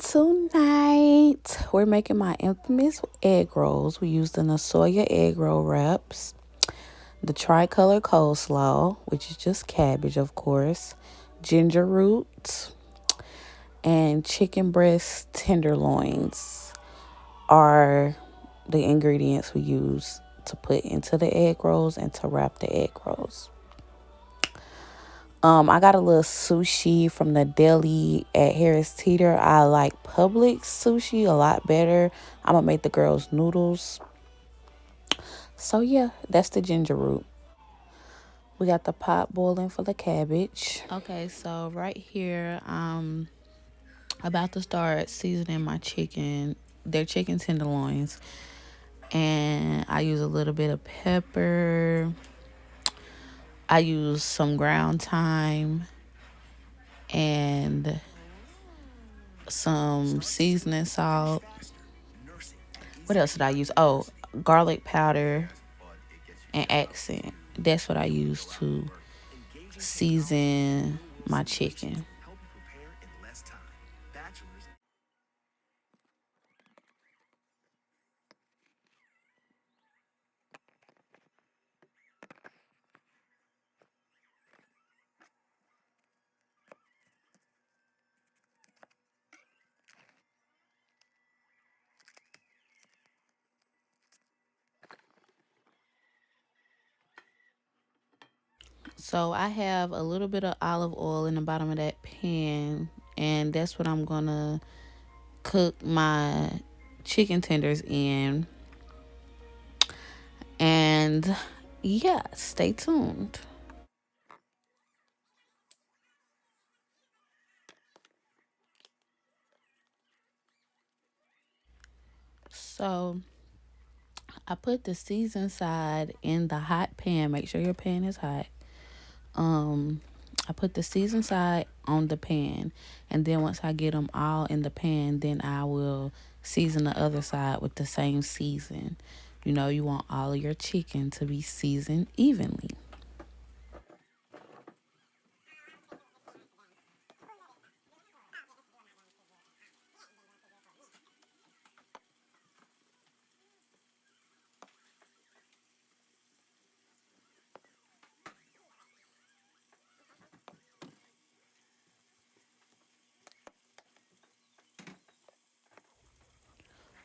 Tonight, we're making my infamous egg rolls. We're using the soya egg roll wraps, the tricolor coleslaw, which is just cabbage, of course, ginger roots, and chicken breast tenderloins are the ingredients we use to put into the egg rolls and to wrap the egg rolls. I got a little sushi from the deli at Harris Teeter. I like Publix sushi a lot better. I'm gonna make the girls noodles. So yeah, that's the ginger root. We got the pot boiling for the cabbage. Okay, so right here, about to start seasoning my chicken. They're chicken tenderloins, and I use a little bit of pepper. I use some ground thyme and some seasoning salt. What else did I use? Oh, garlic powder and accent. That's what I use to season my chicken. So I have a little bit of olive oil in the bottom of that pan, and that's what I'm gonna cook my chicken tenders in. And yeah, stay tuned. So I put the seasoned side in the hot pan. Make sure your pan is hot. Um, I put the seasoned side on the pan, and then once I get them all in the pan, then I will season the other side with the same season. You know, you want all of your chicken to be seasoned evenly.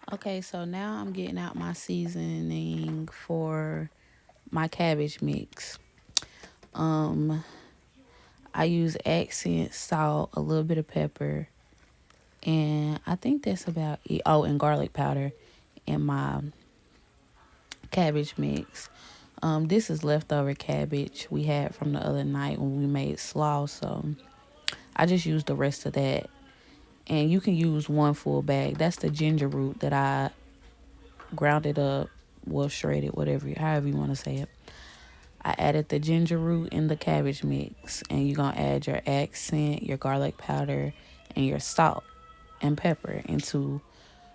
Okay, so now I'm getting out my seasoning for my cabbage mix. Um, I use accent salt, a little bit of pepper, and I think that's about it. Oh, and garlic powder in my cabbage mix. This is leftover cabbage we had from the other night when we made slaw, so I just used the rest of that. And you can use one full bag. That's the ginger root that I grounded up, well, shredded, whatever, however you want to say it. I added the ginger root in the cabbage mix, and you're gonna add your accent, your garlic powder, and your salt and pepper into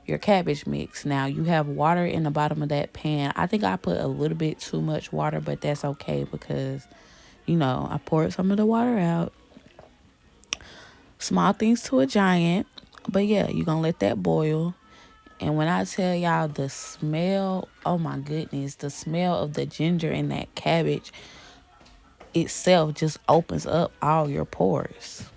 your cabbage mix. Now you have water in the bottom of that pan. I think I put a little bit too much water, but that's okay because I poured some of the water out. Small things to a giant. But yeah, you're gonna let that boil. And when I tell y'all the smell, oh my goodness, the smell of the ginger in that cabbage itself just opens up all your pores.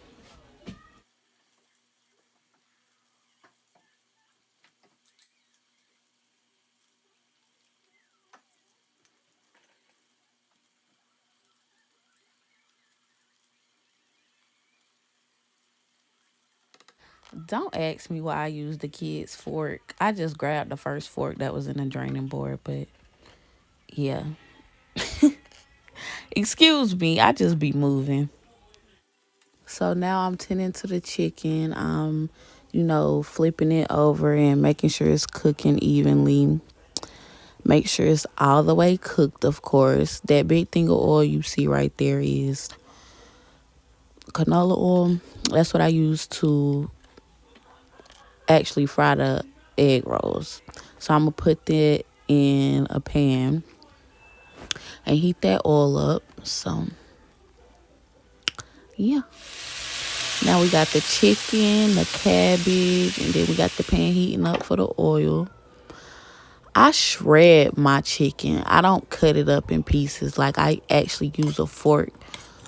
Don't ask me why I used the kid's fork. I just grabbed the first fork that was in the draining board, but yeah. Excuse me, I just be moving. So now I'm tending to the chicken. Flipping it over and making sure it's cooking evenly. Make sure it's all the way cooked, of course. That big thing of oil you see right there is canola oil. That's what I use to actually fry the egg rolls. So I'm going to put that in a pan and heat that oil up. So, yeah. Now we got the chicken, the cabbage, and then we got the pan heating up for the oil. I shred my chicken. I don't cut it up in pieces. Like I actually use a fork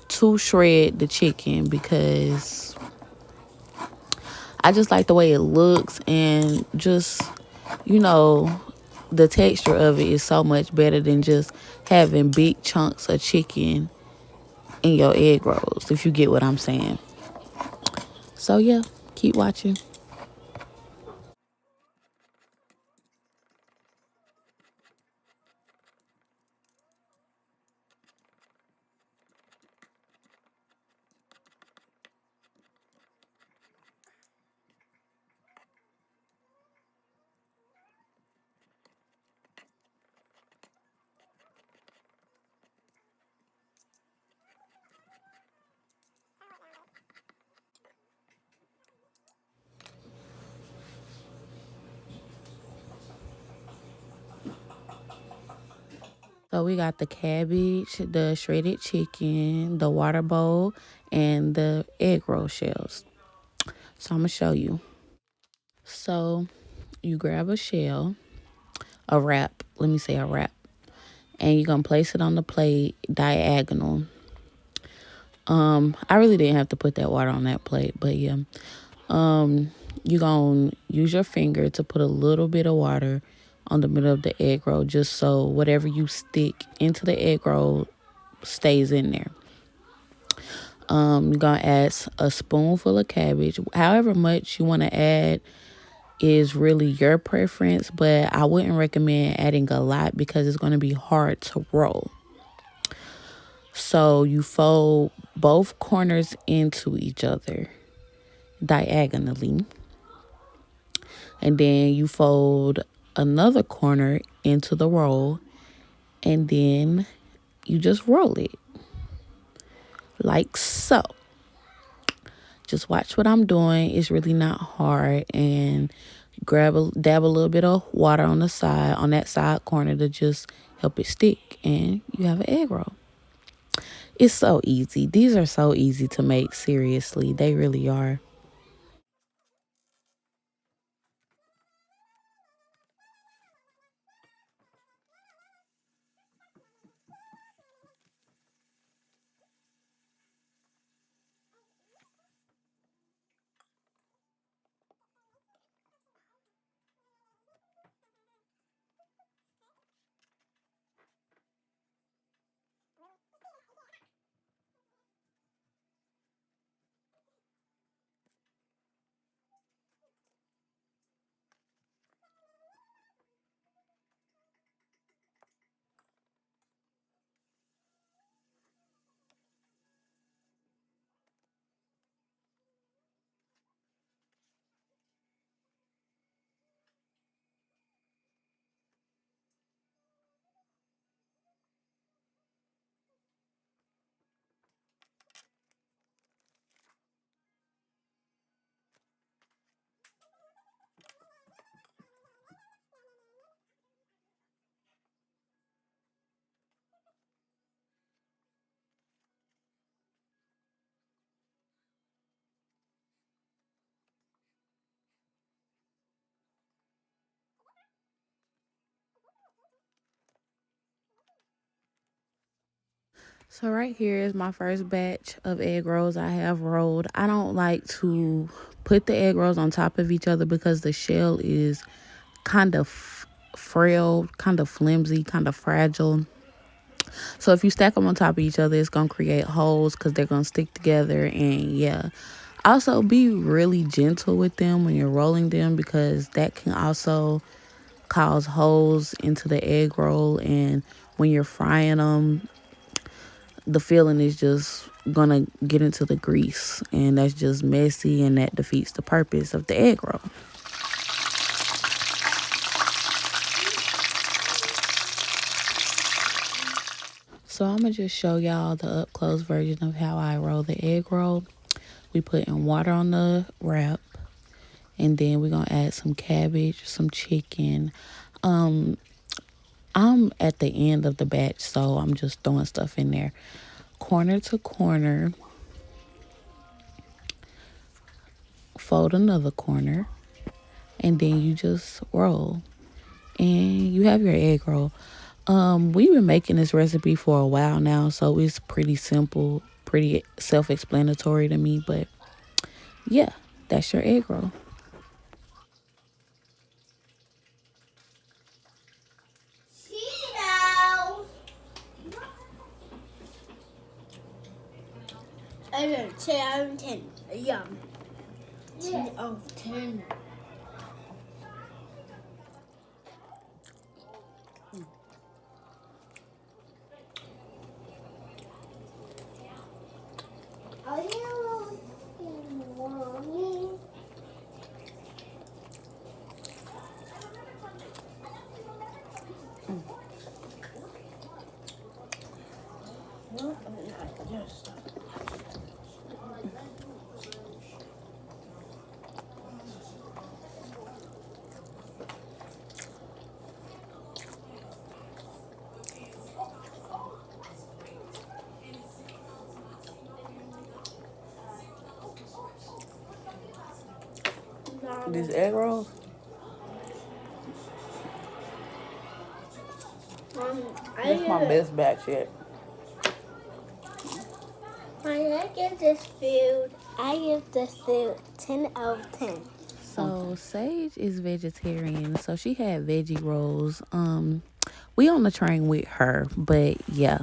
to shred the chicken because I just like the way it looks and just, you know, the texture of it is so much better than just having big chunks of chicken in your egg rolls, if you get what I'm saying. So yeah, keep watching. So we got the cabbage, the shredded chicken, the water bowl, and the egg roll shells. So I'm gonna show you. So you grab a shell, a wrap, let me say a wrap, and you're gonna place it on the plate diagonal. I really didn't have to put that water on that plate, but yeah. You're gonna use your finger to put a little bit of water on the middle of the egg roll just so whatever you stick into the egg roll stays in there. You're gonna add a spoonful of cabbage. However much you want to add is really your preference, but I wouldn't recommend adding a lot because it's gonna be hard to roll. So you fold both corners into each other diagonally, and then you fold another corner into the roll, and then you just roll it like so. Just watch what I'm doing. It's really not hard. And dab a little bit of water on the side, on that side corner to just help it stick. And you have an egg roll. It's so easy. These are so easy to make. Seriously, they really are. So right here is my first batch of egg rolls I have rolled. I don't like to put the egg rolls on top of each other because the shell is kind of frail, kind of flimsy, kind of fragile. So if you stack them on top of each other, it's gonna create holes because they're gonna stick together. And yeah, also be really gentle with them when you're rolling them because that can also cause holes into the egg roll. And when you're frying them, the filling is just gonna get into the grease, and that's just messy, and that defeats the purpose of the egg roll. So I'm gonna just show y'all the up close version of how I roll the egg roll. We put in water on the wrap, and then we're gonna add some cabbage, some chicken. Um, I'm at the end of the batch, so I'm just throwing stuff in there. Corner to corner, fold another corner, and then you just roll. And you have your egg roll. We've been making this recipe for a while now, so it's pretty simple, pretty self-explanatory to me. But yeah, that's your egg roll. Okay, 10 out of 10. Yum. 10 out of 10. Are you mommy? Yes. These egg rolls? This is my best batch yet. I give this food. I give this food 10 out of 10. So Sage is vegetarian, so she had veggie rolls. We on the train with her, but yeah,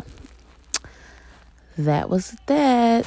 that was that.